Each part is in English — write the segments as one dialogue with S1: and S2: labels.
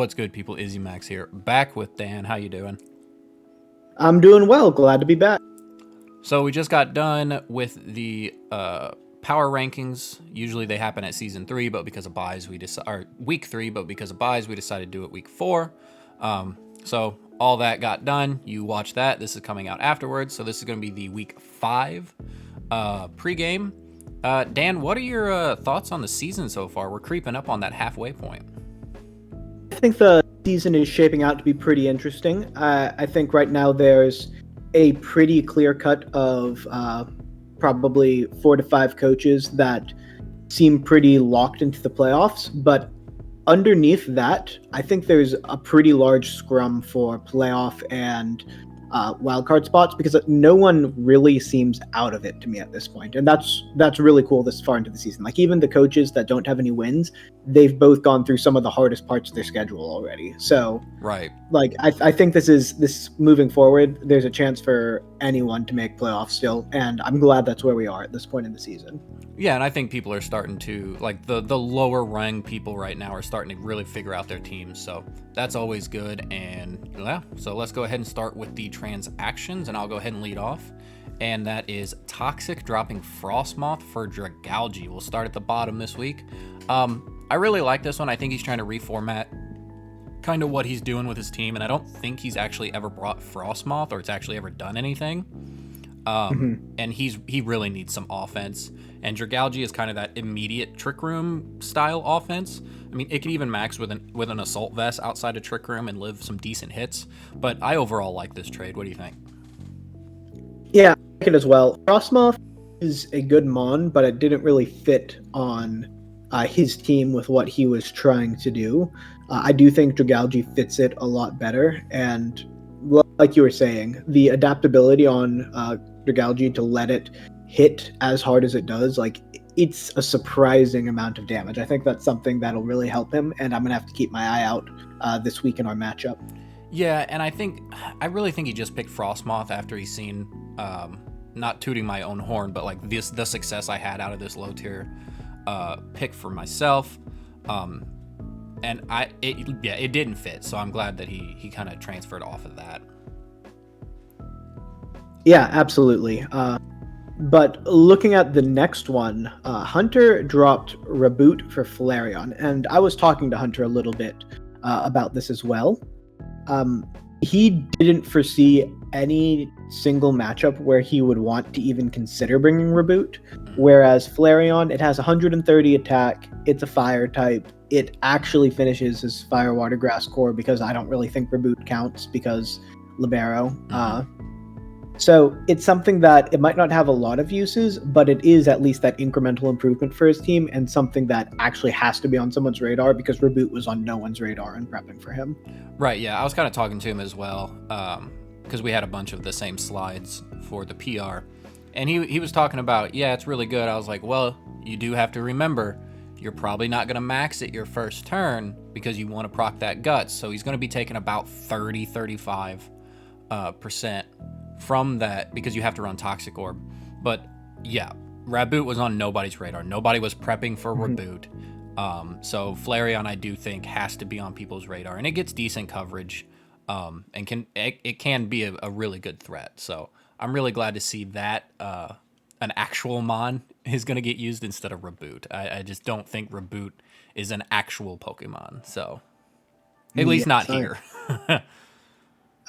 S1: What's good, people? Izzy Max here, back with Dan. How you doing?
S2: I'm doing well. Glad to be back.
S1: So we just got done with the power rankings. Usually they happen at season 3, but because of buys, or week 3, but because of buys, we decided to do it week 4. So all that got done. You watch that. This is coming out afterwards. So this is going to be the week 5 pregame. Dan, what are your thoughts on the season so far? We're creeping up on that halfway point.
S2: I think the season is shaping out to be pretty interesting. I think right now there's a pretty clear cut of probably 4 to 5 coaches that seem pretty locked into the playoffs. But underneath that, I think there's a pretty large scrum for playoff and wildcard spots because no one really seems out of it to me at this point, and that's really cool this far into the season. Like even the coaches that don't have any wins, they've both gone through some of the hardest parts of their schedule already. So
S1: right,
S2: like I think this moving forward, there's a chance for anyone to make playoffs still, and I'm glad that's where we are at this point in the season.
S1: Yeah, and I think people are starting to, like, the lower rung people right now are starting to really figure out their teams, so that's always good. And yeah, so let's go ahead and start with the transactions, and I'll go ahead and lead off. And that is Toxic dropping Frostmoth for Dragalge. We'll start at the bottom this week. I really like this one. I think he's trying to reformat kind of what he's doing with his team, and I don't think he's actually ever brought Frostmoth or it's actually ever done anything. And he really needs some offense. And Dragalge is kind of that immediate Trick Room style offense. I mean, it could even max with an Assault Vest outside of Trick Room and live some decent hits. But I overall like this trade. What do you think?
S2: Yeah, I like it as well. Frostmoth is a good mon, but it didn't really fit on his team with what he was trying to do. I do think Dragalge fits it a lot better. And like you were saying, the adaptability on Dragalge to let it hit as hard as it does, like it's a surprising amount of damage. I think that's something that'll really help him, and I'm gonna have to keep my eye out this week in our matchup.
S1: Yeah, and I really think he just picked Frostmoth after he's seen, not tooting my own horn, but like the success I had out of this low tier pick for myself. And it didn't fit, so I'm glad that he kind of transferred off of that.
S2: Yeah, absolutely. But looking at the next one, Hunter dropped Reboot for Flareon, and I was talking to Hunter a little bit about this as well. He didn't foresee any single matchup where he would want to even consider bringing Reboot, whereas Flareon, it has 130 attack, it's a fire type, it actually finishes his Fire Water Grass core because I don't really think Reboot counts because Libero. So it's something that it might not have a lot of uses, but it is at least that incremental improvement for his team and something that actually has to be on someone's radar because Reboot was on no one's radar and prepping for him.
S1: Right, yeah. I was kind of talking to him as well because we had a bunch of the same slides for the PR. And he was talking about, yeah, it's really good. I was like, well, you do have to remember, you're probably not going to max it your first turn because you want to proc that Guts. So he's going to be taking about 35% from that because you have to run Toxic Orb. But yeah, Reboot was on nobody's radar. Nobody was prepping for Reboot. So Flareon, I do think, has to be on people's radar, and it gets decent coverage, and it can be a really good threat. So I'm really glad to see that an actual mon is going to get used instead of Reboot. I just don't think Reboot is an actual Pokemon. So at least not here.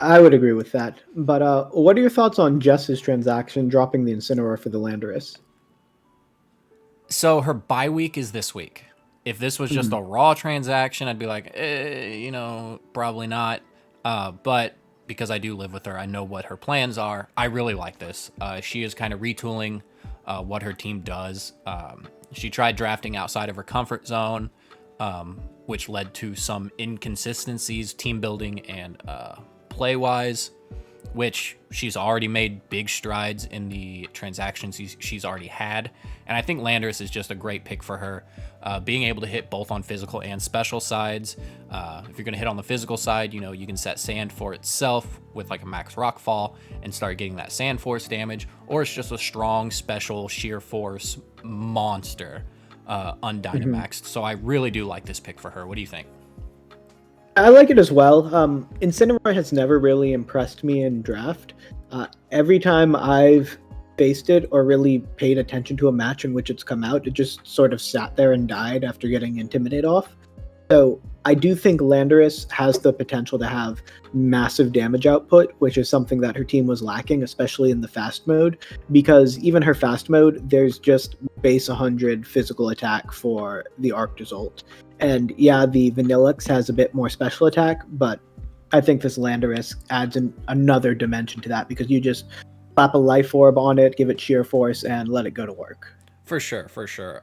S2: I would agree with that. But what are your thoughts on Jess's transaction dropping the Incineroar for the Landorus?
S1: So her bye week is this week. If this was just a raw transaction, I'd be like, probably not. But because I do live with her, I know what her plans are. I really like this. She is kind of retooling what her team does. She tried drafting outside of her comfort zone, which led to some inconsistencies, team building and play-wise, which she's already made big strides in the transactions she's already had. And I think Landorus is just a great pick for her. Being able to hit both on physical and special sides. If you're going to hit on the physical side, you can set Sand for itself with like a max Rockfall and start getting that Sand Force damage. Or it's just a strong special Sheer Force monster undynamaxed. So I really do like this pick for her. What do you think?
S2: I like it as well. Incineroar has never really impressed me in draft. Every time I've faced it or really paid attention to a match in which it's come out, it just sort of sat there and died after getting Intimidate off. So I do think Landorus has the potential to have massive damage output, which is something that her team was lacking, especially in the fast mode, because even her fast mode, there's just base 100 physical attack for the Arctozolt. And yeah, the Vanillix has a bit more special attack, but I think this Landorus adds another dimension to that because you just slap a life orb on it, give it sheer force, and let it go to work.
S1: For sure, for sure.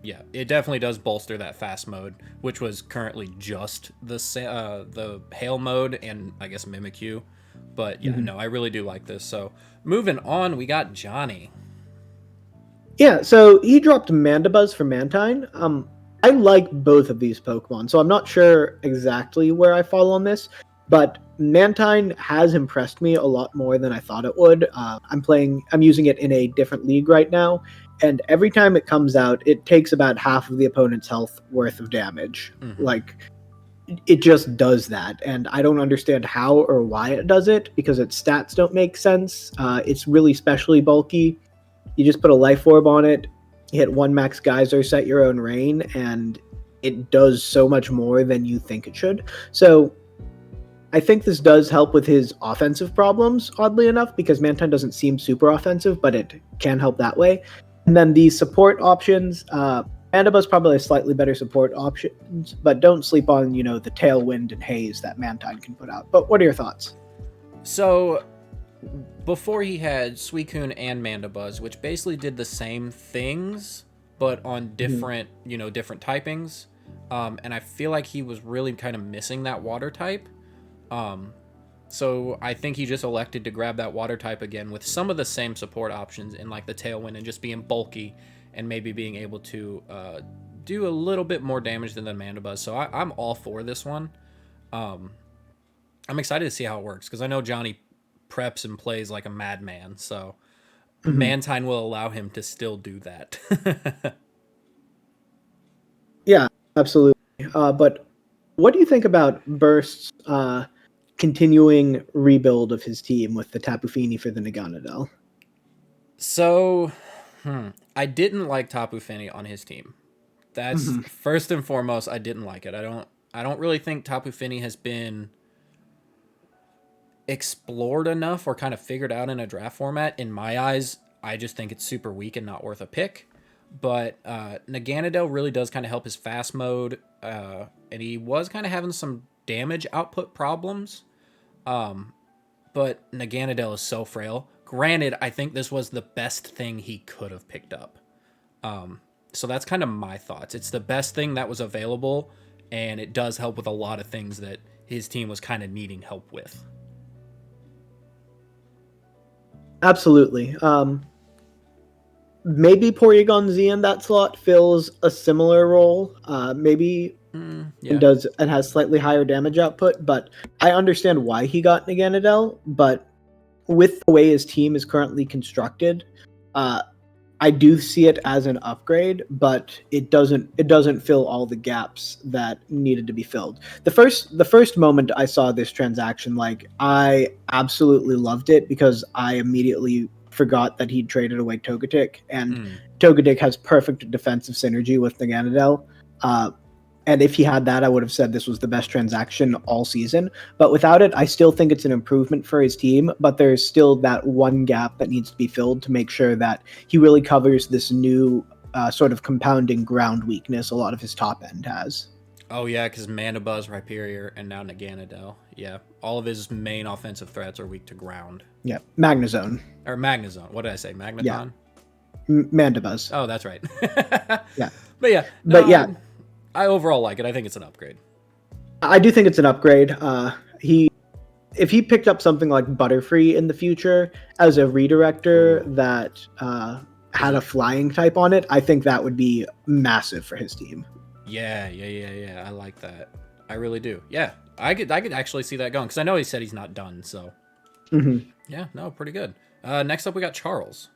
S1: Yeah, it definitely does bolster that fast mode, which was currently just the hail mode and I guess Mimikyu. But yeah, no, I really do like this. So moving on, we got Johnny.
S2: Yeah, so he dropped Mandibuzz for Mantine. I like both of these Pokemon, so I'm not sure exactly where I fall on this, but Mantine has impressed me a lot more than I thought it would. I'm using it in a different league right now, and every time it comes out, it takes about half of the opponent's health worth of damage. Like, it just does that, and I don't understand how or why it does it because its stats don't make sense. It's really specially bulky. You just put a life orb on it, hit one max geyser, set your own rain, and it does so much more than you think it should. So I think this does help with his offensive problems, oddly enough, because Mantine doesn't seem super offensive, but it can help that way. And then the support options, Mandibuzz probably has slightly better support options, but don't sleep on, the Tailwind and Haze that Mantine can put out. But what are your thoughts?
S1: So before he had Suicune and Mandibuzz, which basically did the same things, but on different, different typings. And I feel like he was really kind of missing that water type. So I think he just elected to grab that water type again with some of the same support options in like the Tailwind and just being bulky and maybe being able to do a little bit more damage than the Mandibuzz. So I'm all for this one. I'm excited to see how it works because I know Johnny preps and plays like a madman, so Mantine will allow him to still do that.
S2: Yeah, absolutely. But what do you think about Burst's continuing rebuild of his team with the Tapu Fini for the Naganadel?
S1: So, I didn't like Tapu Fini on his team. That's first and foremost. I didn't like it. I don't really think Tapu Fini has been explored enough or kind of figured out in a draft format. In my eyes, I just think it's super weak and not worth a pick. But Naganadel really does kind of help his fast mode, and he was kind of having some damage output problems. But Naganadel is so frail. Granted, I think this was the best thing he could have picked up. So that's kind of my thoughts. It's the best thing that was available, and it does help with a lot of things that his team was kind of needing help with.
S2: Absolutely. Maybe Porygon Z in that slot fills a similar role. Maybe and has slightly higher damage output, but I understand why he got Naganadel. But with the way his team is currently constructed, I do see it as an upgrade, but it doesn't fill all the gaps that needed to be filled. The first moment I saw this transaction, like, I absolutely loved it because I immediately forgot that he'd traded away Togetic, and Togetic has perfect defensive synergy with Naganadel. And if he had that, I would have said this was the best transaction all season. But without it, I still think it's an improvement for his team. But there's still that one gap that needs to be filled to make sure that he really covers this new sort of compounding ground weakness a lot of his top end has.
S1: Oh, yeah, because Mandibuzz, Rhyperior, and now Naganadel. Yeah, all of his main offensive threats are weak to ground.
S2: Yeah, Magnezone.
S1: Or Magnezone. What did I say? Magneton?
S2: Yeah. Mandibuzz.
S1: Oh, that's right.
S2: Yeah.
S1: But yeah. No,
S2: but yeah.
S1: I overall like it. I think it's an upgrade.
S2: I do think it's an upgrade. If he picked up something like Butterfree in the future as a redirector that had a flying type on it, I think that would be massive for his team.
S1: Yeah. I like that. I really do. Yeah, I could actually see that going because I know he said he's not done. So yeah, no, pretty good. Next up, we got Charles.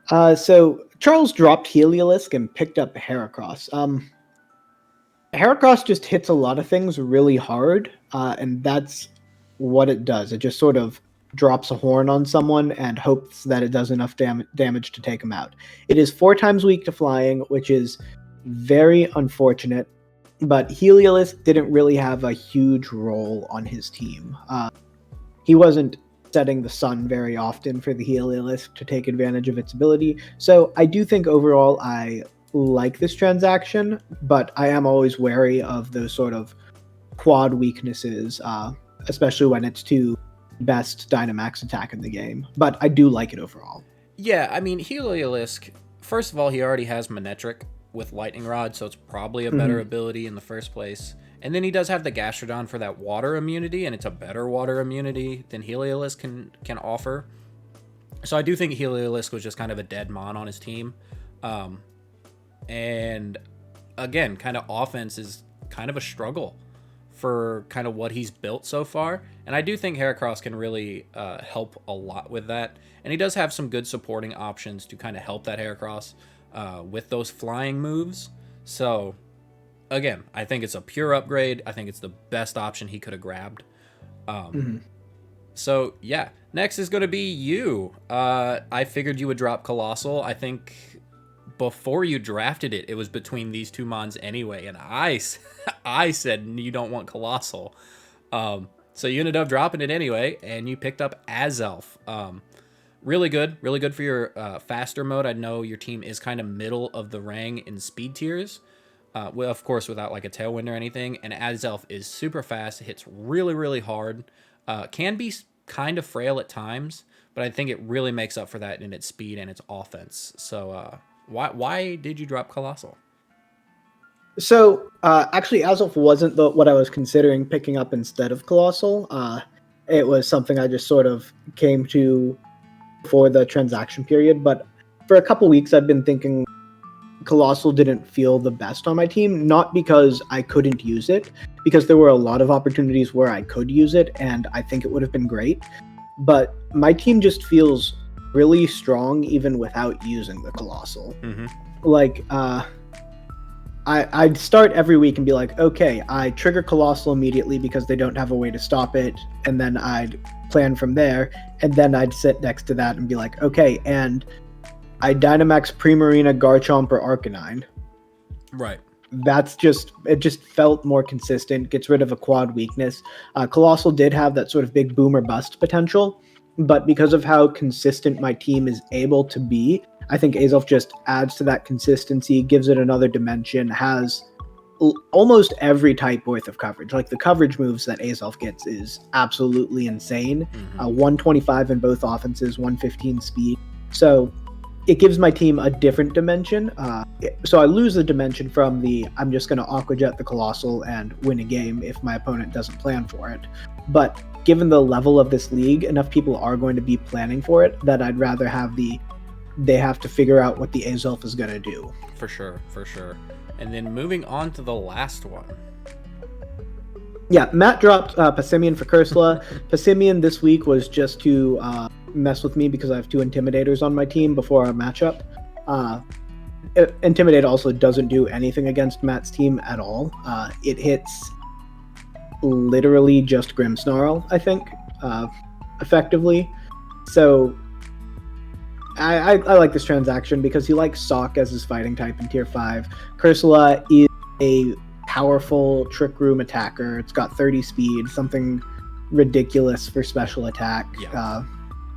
S2: So Charles dropped Heliolisk and picked up Heracross. Heracross just hits a lot of things really hard, and that's what it does. It just sort of drops a horn on someone and hopes that it does enough damage to take them out. It is 4 times weak to flying, which is very unfortunate, but Heliolisk didn't really have a huge role on his team. He wasn't setting the sun very often for the Heliolisk to take advantage of its ability, so I do think overall I like this transaction, but I am always wary of those sort of quad weaknesses, especially when it's to best Dynamax attack in the game. But I do like it overall.
S1: Yeah, I mean, Heliolisk, first of all, he already has Manectric with Lightning Rod, so it's probably a better ability in the first place. And then he does have the Gastrodon for that water immunity, and it's a better water immunity than Heliolisk can offer. So I do think Heliolisk was just kind of a dead mon on his team. And again, kind of offense is kind of a struggle for kind of what he's built so far. And I do think Heracross can really help a lot with that. And he does have some good supporting options to kind of help that Heracross with those flying moves. So again, I think it's a pure upgrade. I think it's the best option he could have grabbed. So yeah, next is going to be you. I figured you would drop Colossal. I think before you drafted it, it was between these two mons anyway, and I said you don't want Colossal. So you ended up dropping it anyway, and you picked up Azelf. Really good for your faster mode. I know your team is kind of middle of the rang in speed tiers, well, of course, without like a Tailwind or anything, and Azelf is super fast, hits really hard, can be kind of frail at times, but I think it really makes up for that in its speed and its offense. So why did you drop Colossal?
S2: So actually, Azelf wasn't what I was considering picking up instead of Colossal. It was something I just sort of came to for the transaction period. But for a couple weeks, I've been thinking Colossal didn't feel the best on my team, not because I couldn't use it, because there were a lot of opportunities where I could use it, and I think it would have been great. But my team just feels really strong even without using the Colossal. Like, I'd start every week and be like, okay, I trigger Colossal immediately because they don't have a way to stop it, and then I'd plan from there, and then I'd sit next to that and be like, okay, and I Dynamax Primarina, Garchomp, or Arcanine.
S1: Right.
S2: It just felt more consistent, gets rid of a quad weakness. Colossal did have that sort of big boom or bust potential, but because of how consistent my team is able to be, I think Azelf just adds to that consistency, gives it another dimension, has almost every type worth of coverage. Like the coverage moves that Azelf gets is absolutely insane. 125 in both offenses, 115 speed. So it gives my team a different dimension. So I lose the dimension from I'm just going to Aqua Jet the Colossal and win a game if my opponent doesn't plan for it. But given the level of this league, enough people are going to be planning for it that I'd rather have they have to figure out what the Azelf is going to do.
S1: For sure. And then moving on to the last one.
S2: Yeah, Matt dropped Passimian for Cursula. Passimian this week was just to mess with me because I have 2 Intimidators on my team before our matchup. Intimidate also doesn't do anything against Matt's team at all. It hits literally just Grimmsnarl, I think, effectively. So I like this transaction because he likes Sawk as his fighting type in Tier 5. Cursula is a powerful Trick Room attacker. It's got 30 speed, something ridiculous for special attack.
S1: Yeah.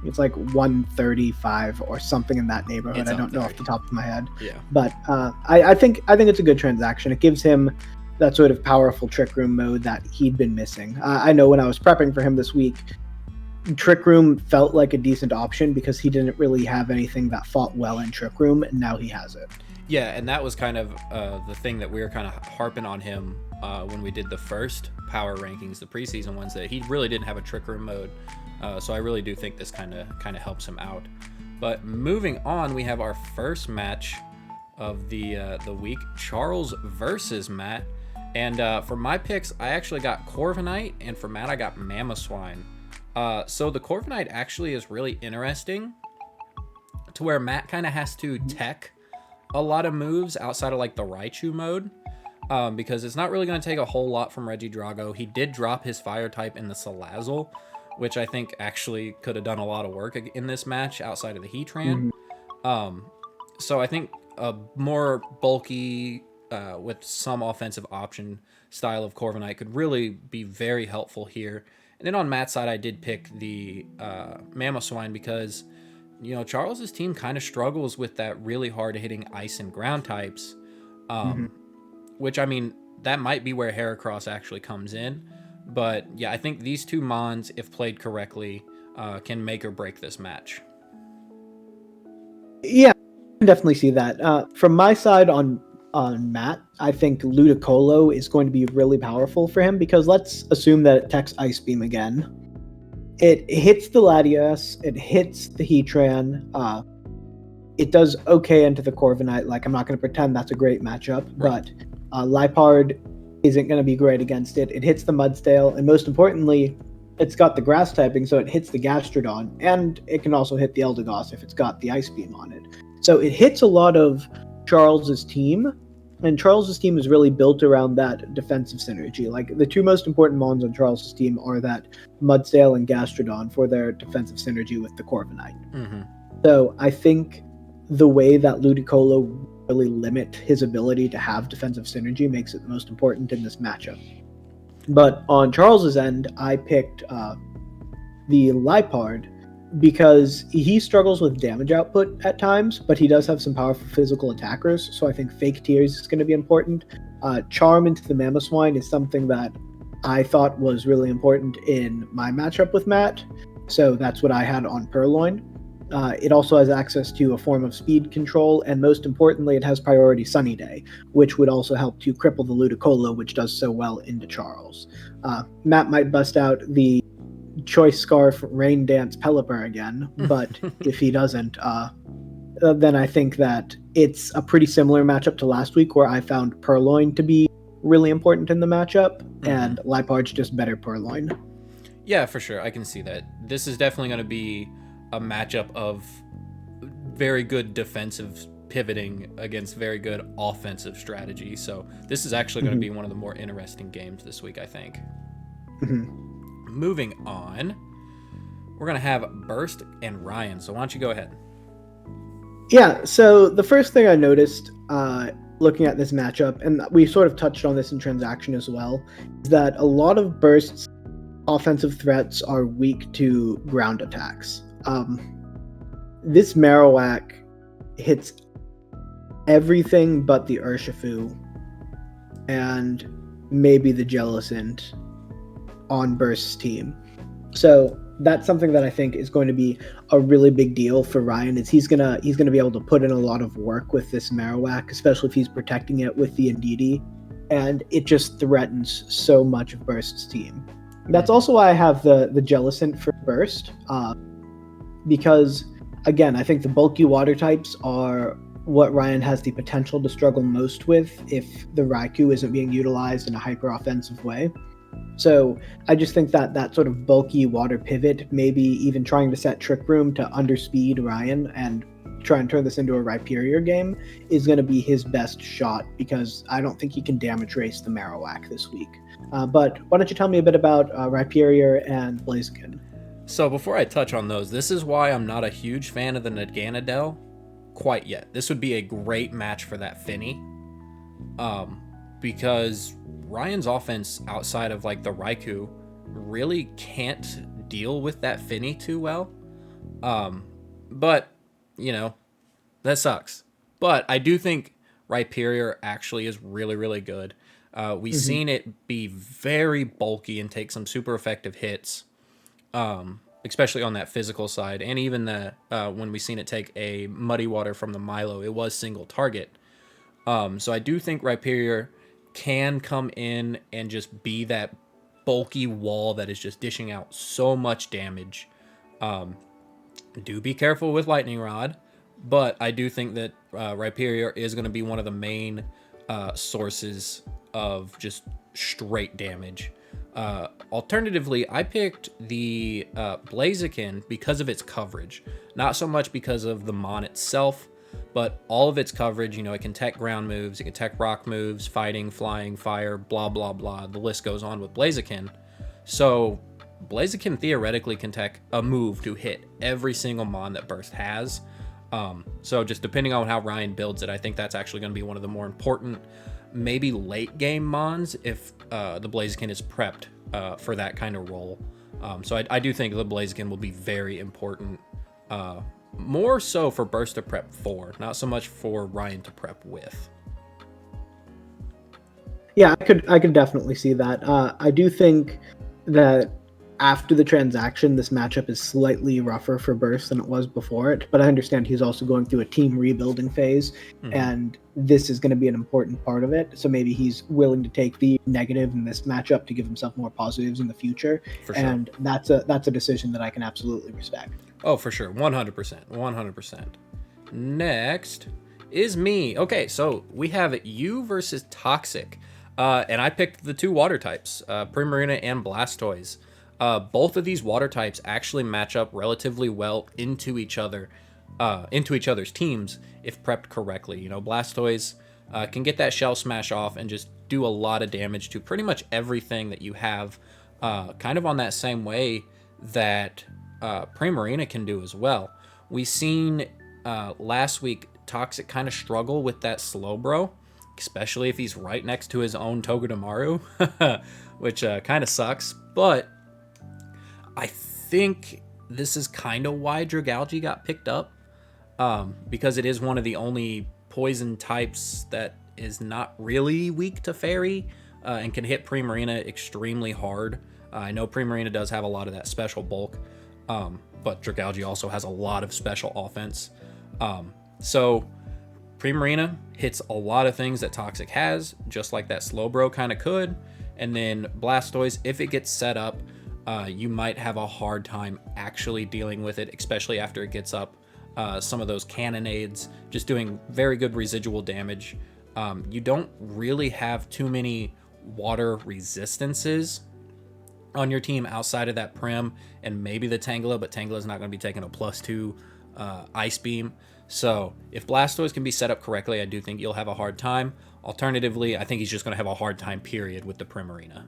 S2: It's like 135 or something in that neighborhood. I don't know off the top of my head.
S1: Yeah.
S2: But I think it's a good transaction. It gives him that sort of powerful Trick Room mode that he'd been missing. I know when I was prepping for him this week, Trick Room felt like a decent option because he didn't really have anything that fought well in Trick Room, and now he has it.
S1: Yeah, and that was kind of the thing that we were kind of harping on him when we did the first power rankings, the preseason ones, that he really didn't have a Trick Room mode. So I really do think this kind of helps him out. But moving on, we have our first match of the week, Charles versus Matt. And for my picks, I actually got Corviknight, and for Matt, I got Mamoswine. So the Corviknight actually is really interesting to where Matt kind of has to tech a lot of moves outside of like the Raichu mode. because it's not really going to take a whole lot from Regidrago. He did drop his fire type in the Salazzle, which I think actually could have done a lot of work in this match outside of the Heatran.
S2: Mhm.
S1: So I think a more bulky, with some offensive option style of Corviknight could really be very helpful here. And then on Matt's side, I did pick the Mamoswine because, Charles's team kind of struggles with that really hard hitting ice and ground types,
S2: Mhm.
S1: which, I mean, that might be where Heracross actually comes in. But yeah, I think these two Mons, if played correctly, can make or break this match.
S2: Yeah, I can definitely see that. From my side on Matt, I think Ludicolo is going to be really powerful for him because let's assume that it techs Ice Beam again. It hits the Latias, it hits the Heatran. It does okay into the Corviknight. Like, I'm not going to pretend that's a great matchup,
S1: Right.
S2: but Lipard isn't going to be great against it. It hits the Mudstale, and most importantly, it's got the grass typing, so it hits the Gastrodon, and it can also hit the Eldegoss if it's got the Ice Beam on it. So it hits a lot of Charles's team, and Charles's team is really built around that defensive synergy. Like, the two most important Mons on Charles's team are that Mudstale and Gastrodon for their defensive synergy with the Corviknight.
S1: Mm-hmm.
S2: So I think the way that Ludicolo really limit his ability to have defensive synergy makes it the most important in this matchup. But on Charles's end, I picked the Lipard because he struggles with damage output at times, but he does have some powerful physical attackers, so I think Fake Tears is going to be important. Charm into the Mamoswine is something that I thought was really important in my matchup with Matt, so that's what I had on Purloin. It also has access to a form of speed control, and most importantly, it has priority Sunny Day, which would also help to cripple the Ludicolo, which does so well into Charles. Matt might bust out the Choice Scarf Rain Dance Pelipper again, but if he doesn't, then I think that it's a pretty similar matchup to last week, where I found Purloin to be really important in the matchup, and Lipard's just better Purloin.
S1: Yeah, for sure. I can see that. This is definitely going to be a matchup of very good defensive pivoting against very good offensive strategy. So this is actually going to be one of the more interesting games this week, I think. Moving on, we're going to have Burst and Ryan. So why don't you go ahead?
S2: Yeah, so the first thing I noticed looking at this matchup, and we sort of touched on this in Transaction as well, is that a lot of Burst's offensive threats are weak to ground attacks. This Marowak hits everything but the Urshifu and maybe the Jellicent on Burst's team. So that's something that I think is going to be a really big deal for Ryan. Is he's gonna be able to put in a lot of work with this Marowak, especially if he's protecting it with the Indeedee, and it just threatens so much of Burst's team. That's also why I have the Jellicent for Burst, because again, I think the bulky water types are what Ryan has the potential to struggle most with if the Raikou isn't being utilized in a hyper offensive way. So I just think that that sort of bulky water pivot, maybe even trying to set Trick Room to underspeed Ryan and try and turn this into a Rhyperior game, is going to be his best shot, because I don't think he can damage race the Marowak this week. But why don't you tell me a bit about Rhyperior and Blaziken?
S1: So before I touch on those, this is why I'm not a huge fan of the Naganadel quite yet. This would be a great match for that Finny, because Ryan's offense outside of like the Raikou really can't deal with that Finny too well. But that sucks. But I do think Rhyperior actually is really, really good. We've seen it be very bulky and take some super effective hits, especially on that physical side. And even when we seen it take a Muddy Water from the Milo, it was single target. So I do think Rhyperior can come in and just be that bulky wall that is just dishing out so much damage. Do be careful with Lightning Rod, but I do think that Rhyperior is going to be one of the main sources of just straight damage. Alternatively, I picked the Blaziken because of its coverage, not so much because of the Mon itself, but all of its coverage, it can tech ground moves, it can tech rock moves, fighting, flying, fire, blah, blah, blah. The list goes on with Blaziken. So Blaziken theoretically can tech a move to hit every single mon that Burst has. So just depending on how Ryan builds it, I think that's actually going to be one of the more important, maybe late game mons if the Blaziken is prepped for that kind of role. So I do think the Blaziken will be very important, more so for Burst to prep for, not so much for Ryan to prep with.
S2: Yeah, I could definitely see that. I do think that after the transaction, this matchup is slightly rougher for Burst than it was before it, but I understand he's also going through a team rebuilding phase, and this is going to be an important part of it. So maybe he's willing to take the negative in this matchup to give himself more positives in the future. For sure. And that's a decision that I can absolutely respect.
S1: Oh, for sure. 100%. 100%. Next is me. Okay, so we have you versus Toxic. And I picked the two water types, Primarina and Blastoise. Both of these water types actually match up relatively well into each other's teams if prepped correctly. Blastoise can get that Shell Smash off and just do a lot of damage to pretty much everything that you have, kind of on that same way that Primarina can do as well. We seen last week Toxic kind of struggle with that Slowbro, especially if he's right next to his own Togedemaru, which kind of sucks, but I think this is kind of why Dragalge got picked up, because it is one of the only poison types that is not really weak to Fairy, and can hit Primarina extremely hard. I know Primarina does have a lot of that special bulk, but Dragalge also has a lot of special offense. So Primarina hits a lot of things that Toxic has, just like that Slowbro kind of could, and then Blastoise, if it gets set up, you might have a hard time actually dealing with it, especially after it gets up some of those cannonades, just doing very good residual damage. You don't really have too many water resistances on your team outside of that Prim and maybe the Tangela, but Tangela's not going to be taking a +2 Ice Beam. So if Blastoise can be set up correctly, I do think you'll have a hard time. Alternatively, I think he's just going to have a hard time, period, with the Primarina.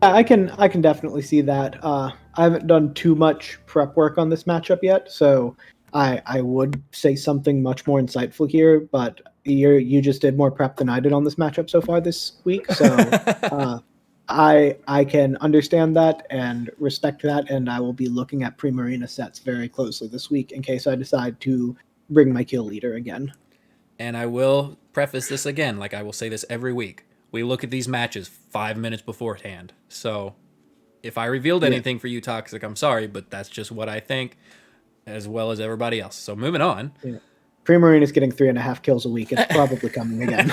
S2: I can definitely see that. I haven't done too much prep work on this matchup yet, so I would say something much more insightful here. But you just did more prep than I did on this matchup so far this week, so I can understand that and respect that, and I will be looking at Primarina sets very closely this week in case I decide to bring my kill leader again.
S1: And I will preface this again, like I will say this every week. We look at these matches 5 minutes beforehand. So if I revealed anything for you, Toxic, I'm sorry, but that's just what I think, as well as everybody else. So moving on.
S2: Yeah. Primarina is getting 3.5 kills a week. It's probably coming again.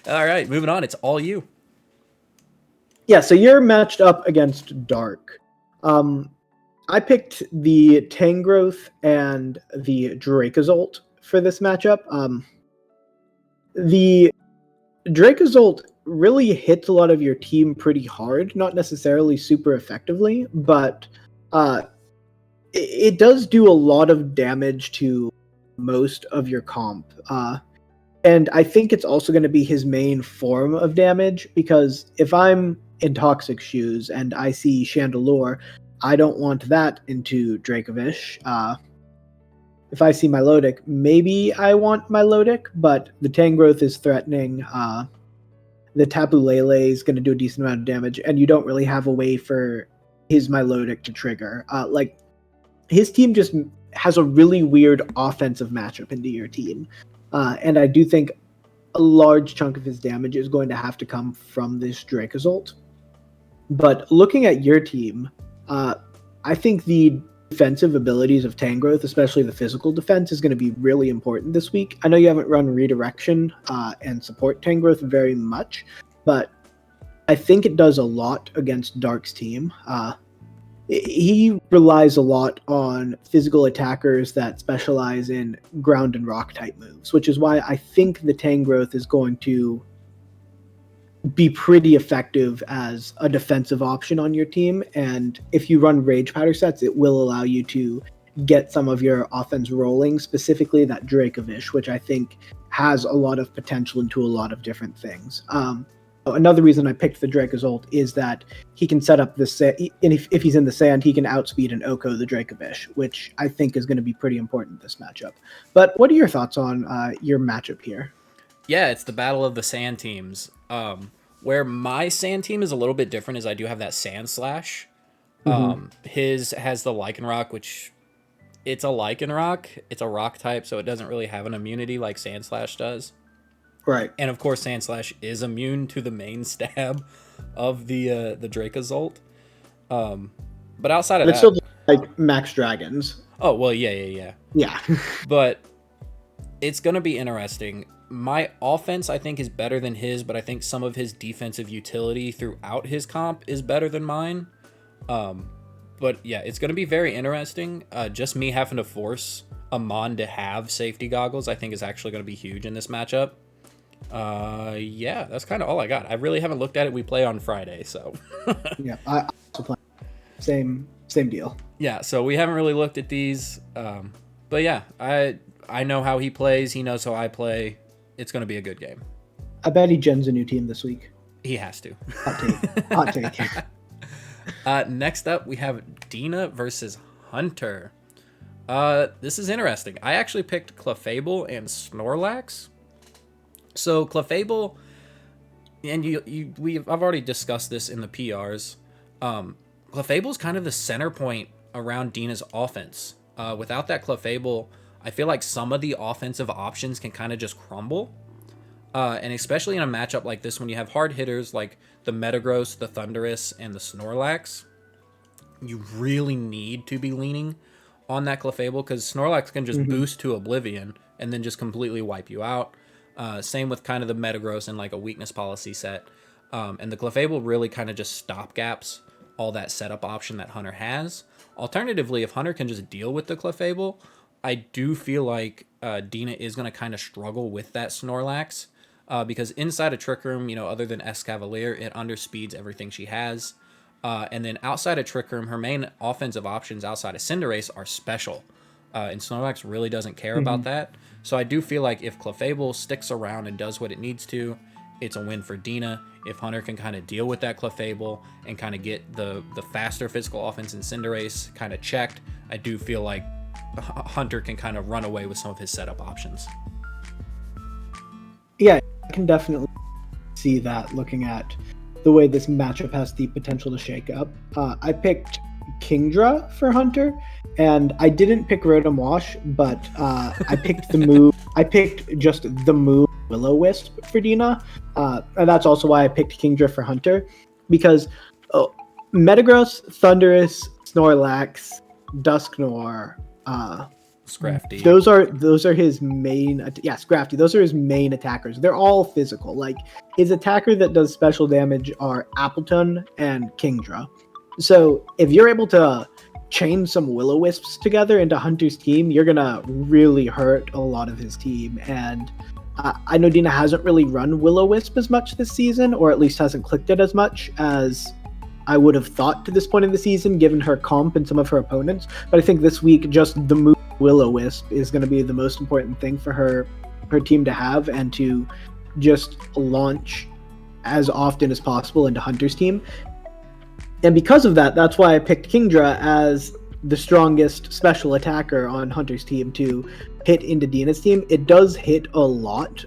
S1: All right, moving on. It's all you.
S2: Yeah, so you're matched up against Dark. I picked the Tangrowth and the Dracozolt for this matchup. The Dracozolt really hits a lot of your team pretty hard, not necessarily super effectively, but it does do a lot of damage to most of your comp. And I think it's also going to be his main form of damage, because if I'm in Toxic shoes and I see Chandelure, I don't want that into Dracovish. If I see Milotic, maybe I want Milotic, but the Tangrowth is threatening. The Tapu Lele is going to do a decent amount of damage, and you don't really have a way for his Milotic to trigger. His team just has a really weird offensive matchup into your team. And I do think a large chunk of his damage is going to have to come from this Dracozolt. But looking at your team, I think the defensive abilities of Tangrowth, especially the physical defense, is going to be really important this week. I know you haven't run Redirection and support Tangrowth very much, but I think it does a lot against Dark's team. He relies a lot on physical attackers that specialize in ground and rock type moves, which is why I think the Tangrowth is going to be pretty effective as a defensive option on your team. And if you run Rage Powder sets, it will allow you to get some of your offense rolling, specifically that Dracovish, which I think has a lot of potential into a lot of different things. Another reason I picked the Dracozolt is that he can set up the and if he's in the sand, he can outspeed and Oko the Dracovish, which I think is going to be pretty important this matchup. But what are your thoughts on your matchup here?
S1: Yeah, it's the battle of the sand teams. Where my sand team is a little bit different is I do have that sand slash. His has the Lycanroc, which it's a Lycanroc. It's a rock type, so it doesn't really have an immunity like Sand Slash does.
S2: Right.
S1: And of course, Sand Slash is immune to the main stab of the Dracozolt. But outside of
S2: it's
S1: that,
S2: still like Max Dragons.
S1: oh well, yeah. But it's gonna be interesting. My offense, I think, is better than his, but I think some of his defensive utility throughout his comp is better than mine. But yeah, it's going to be very interesting. Just me having to force Amon to have safety goggles, I think, is actually going to be huge in this matchup. Yeah, that's kind of all I got. I really haven't looked at it. We play on Friday, so.
S2: Yeah, I also play. Same deal.
S1: Yeah, so we haven't really looked at these. But yeah, I know how he plays. He knows how I play. It's going to be a good game.
S2: I bet he gens a new team this week.
S1: He has to.
S2: Hot take.
S1: Next up, we have Dina versus Hunter. This is interesting. I actually picked Clefable and Snorlax. So Clefable, and I've already discussed this in the PRs. Clefable is kind of the center point around Dina's offense. Without that Clefable, I feel like some of the offensive options can kind of just crumble. And especially in a matchup like this, when you have hard hitters like the Metagross, the Thundurus, and the Snorlax, you really need to be leaning on that Clefable, because Snorlax can just boost to Oblivion and then just completely wipe you out. Same with kind of the Metagross and like a weakness policy set. And the Clefable really kind of just stopgaps all that setup option that Hunter has. Alternatively, if Hunter can just deal with the Clefable, I do feel like Dina is going to kind of struggle with that Snorlax. Because inside a Trick Room, other than Escavalier, it underspeeds everything she has. And then outside of Trick Room, her main offensive options outside of Cinderace are special. And Snorlax really doesn't care about that. So I do feel like if Clefable sticks around and does what it needs to, it's a win for Dina. If Hunter can kind of deal with that Clefable and kind of get the faster physical offense in Cinderace kind of checked, I do feel like Hunter can kind of run away with some of his setup options.
S2: Yeah, I can definitely see that looking at the way this matchup has the potential to shake up. I picked Kingdra for Hunter, and I didn't pick Rotom Wash, but I picked the move. I picked just the move Will-O-Wisp for Dina, and that's also why I picked Kingdra for Hunter, because Metagross, Thundurus, Snorlax, Dusknoir,
S1: Scrafty.
S2: Those are his main. Scrafty. Those are his main attackers. They're all physical. Like, his attacker that does special damage are Appleton and Kingdra. So if you're able to chain some Will-O-Wisps together into Hunter's team, you're gonna really hurt a lot of his team. And I know Dina hasn't really run Will-O-Wisp as much this season, or at least hasn't clicked it as much as I would have thought to this point in the season, given her comp and some of her opponents. But I think this week, just the move Will-O-Wisp is going to be the most important thing for her team to have, and to just launch as often as possible into Hunter's team. And because of that, that's why I picked Kingdra as the strongest special attacker on Hunter's team to hit into Dina's team. It does hit a lot.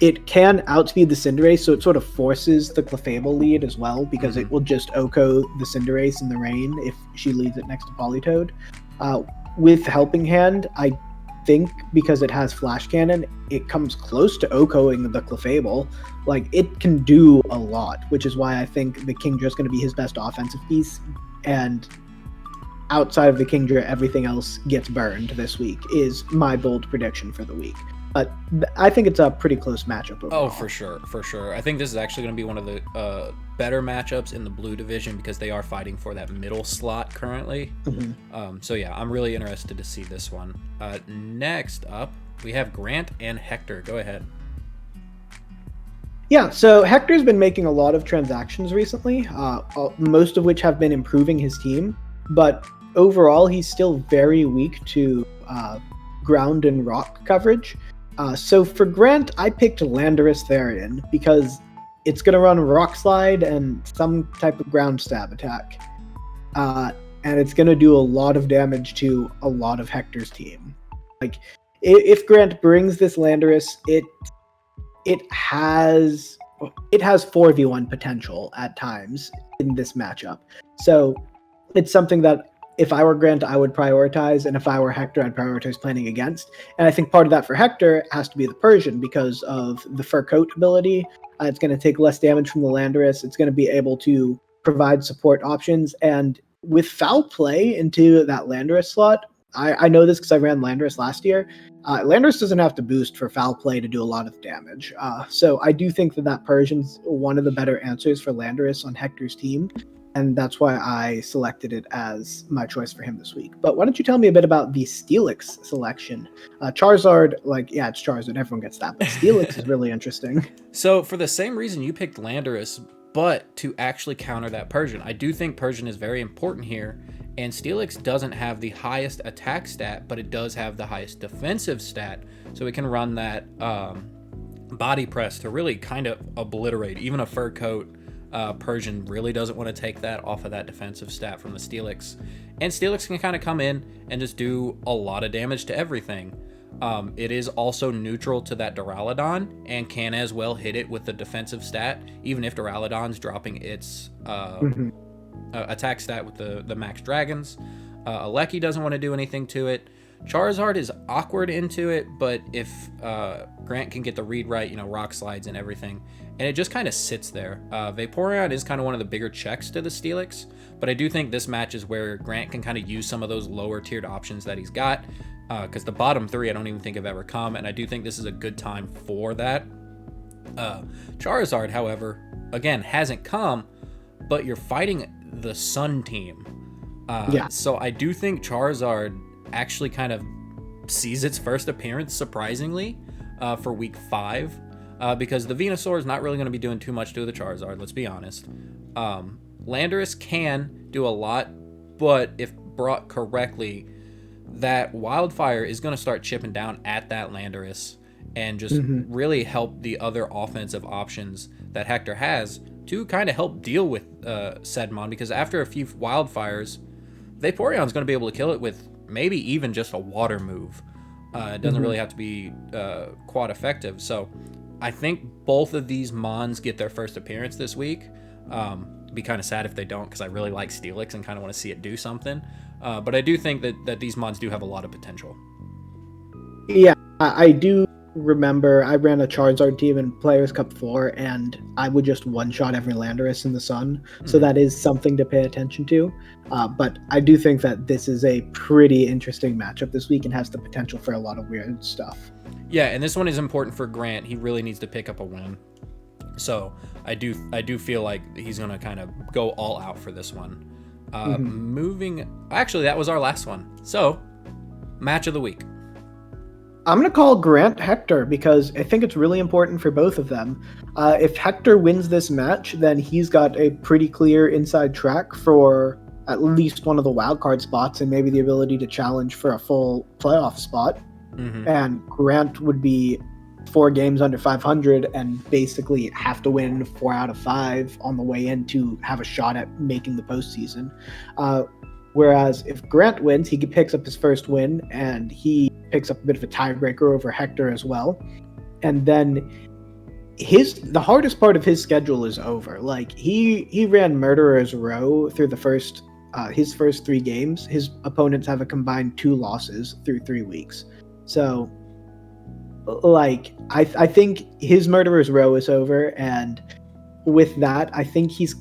S2: It can outspeed the Cinderace, so it sort of forces the Clefable lead as well, because it will just Oko the Cinderace in the rain if she leads it next to Politoed. With Helping Hand, I think because it has Flash Cannon, it comes close to Okoing the Clefable. Like, it can do a lot, which is why I think the Kingdra is going to be his best offensive piece. And outside of the Kingdra, everything else gets burned this week, is my bold prediction for the week. But I think it's a pretty close matchup overall.
S1: Oh, for sure. I think this is actually going to be one of the better matchups in the blue division, because they are fighting for that middle slot currently. So yeah, I'm really interested to see this one. Next up, we have Grant and Hector. Go ahead.
S2: Yeah, so Hector's been making a lot of transactions recently, most of which have been improving his team. But overall he's still very weak to ground and rock coverage. So for Grant, I picked Landorus Therian because it's going to run Rock Slide and some type of ground stab attack. And it's going to do a lot of damage to a lot of Hector's team. Like, if Grant brings this Landorus, it has 4v1 potential at times in this matchup. So it's something that if I were Grant, I would prioritize, and if I were Hector, I'd prioritize planning against. And I think part of that for Hector has to be the Persian because of the Fur Coat ability. It's going to take less damage from the Landorus. It's going to be able to provide support options. And with foul play into that Landorus slot, I know this because I ran Landorus last year. Landorus doesn't have to boost for foul play to do a lot of damage. So I do think that Persian's one of the better answers for Landorus on Hector's team. And that's why I selected it as my choice for him this week. But why don't you tell me a bit about the Steelix selection? Charizard, it's Charizard. Everyone gets that. But Steelix is really interesting.
S1: So for the same reason you picked Landorus, but to actually counter that Persian, I do think Persian is very important here. And Steelix doesn't have the highest attack stat, but it does have the highest defensive stat. So it can run that body press to really kind of obliterate even a Fur Coat. Persian really doesn't want to take that off of that defensive stat from the Steelix. And Steelix can kind of come in and just do a lot of damage to everything. It is also neutral to that Duraludon and can as well hit it with the defensive stat, even if Duraludon's dropping its attack stat with the max dragons. Aleki doesn't want to do anything to it. Charizard is awkward into it, but if Grant can get the read right, rock slides and everything, and it just kind of sits there. Vaporeon is kind of one of the bigger checks to the Steelix, but I do think this match is where Grant can kind of use some of those lower tiered options that he's got, because the bottom three I don't even think have ever come, and I do think this is a good time for that. Charizard, however, again, hasn't come, but you're fighting the Sun team. So I do think Charizard actually kind of sees its first appearance, surprisingly, for week 5. Because the Venusaur is not really going to be doing too much to the Charizard, let's be honest. Landorus can do a lot, but if brought correctly, that Wildfire is going to start chipping down at that Landorus and just really help the other offensive options that Hector has to kind of help deal with said Mon, because after a few Wildfires, Vaporeon's going to be able to kill it with maybe even just a water move. It doesn't really have to be quad effective, so I think both of these Mons get their first appearance this week. Be kind of sad if they don't, because I really like Steelix and kind of want to see it do something. But I do think that these Mons do have a lot of potential.
S2: Yeah, I do remember I ran a Charizard team in Players Cup 4, and I would just one-shot every Landorus in the sun. So that is something to pay attention to. But I do think that this is a pretty interesting matchup this week and has the potential for a lot of weird stuff.
S1: Yeah, and this one is important for Grant. He really needs to pick up a win. So I do feel like he's going to kind of go all out for this one. Actually, that was our last one. So, match of the week.
S2: I'm going to call Grant Hector because I think it's really important for both of them. If Hector wins this match, then he's got a pretty clear inside track for at least one of the wildcard spots and maybe the ability to challenge for a full playoff spot. And Grant would be 4 games under 500 and basically have to win 4 out of 5 on the way in to have a shot at making the postseason. Whereas if Grant wins, he picks up his first win and he picks up a bit of a tiebreaker over Hector as well. And then the hardest part of his schedule is over. Like he ran Murderer's Row through his first 3 games. His opponents have a combined 2 losses through 3 weeks. So, I think his Murderer's Row is over, and with that, I think he's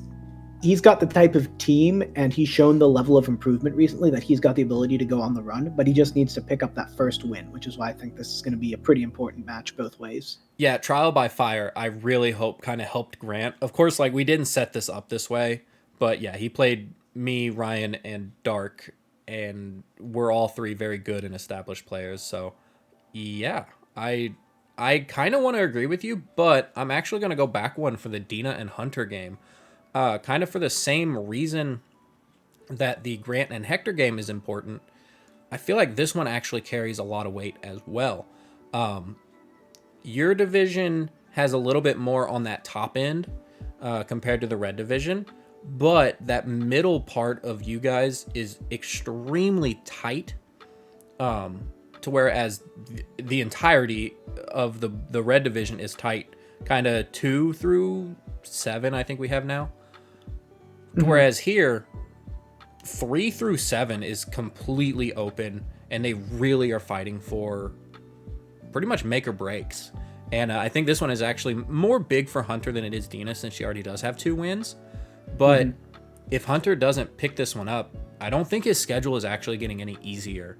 S2: got the type of team, and he's shown the level of improvement recently that he's got the ability to go on the run, but he just needs to pick up that first win, which is why I think this is going to be a pretty important match both ways.
S1: Yeah, Trial by Fire, I really hope kind of helped Grant. Of course, we didn't set this up this way, but yeah, he played me, Ryan, and Dark, and we're all 3 very good and established players. So yeah, I kind of want to agree with you, but I'm actually going to go back one for the Dina and Hunter game, kind of for the same reason that the Grant and Hector game is important, I feel like this one actually carries a lot of weight as well. Your division has a little bit more on that top end compared to the red division, but that middle part of you guys is extremely tight, to whereas the entirety of the red division is tight, kind of 2 through 7, I think we have now. Whereas here, 3 through 7 is completely open, and they really are fighting for pretty much make or breaks. And I think this one is actually more big for Hunter than it is Dina, since she already does have 2 wins. But if Hunter doesn't pick this one up, I don't think his schedule is actually getting any easier.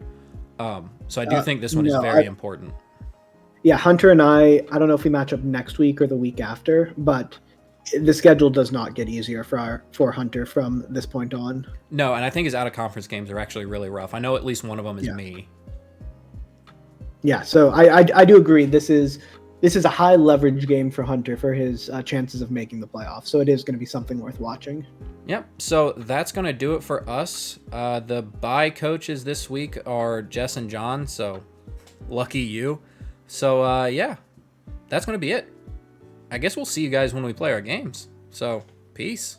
S1: So I do think this one is very important.
S2: Yeah, Hunter and I don't know if we match up next week or the week after, but the schedule does not get easier for Hunter from this point on.
S1: No, and I think his out-of-conference games are actually really rough. I know at least one of them is me.
S2: Yeah, so I do agree. This is a high leverage game for Hunter for his chances of making the playoffs. So it is going to be something worth watching.
S1: Yep. So that's going to do it for us. The bye coaches this week are Jess and John. So lucky you. So yeah, that's going to be it. I guess we'll see you guys when we play our games. So peace.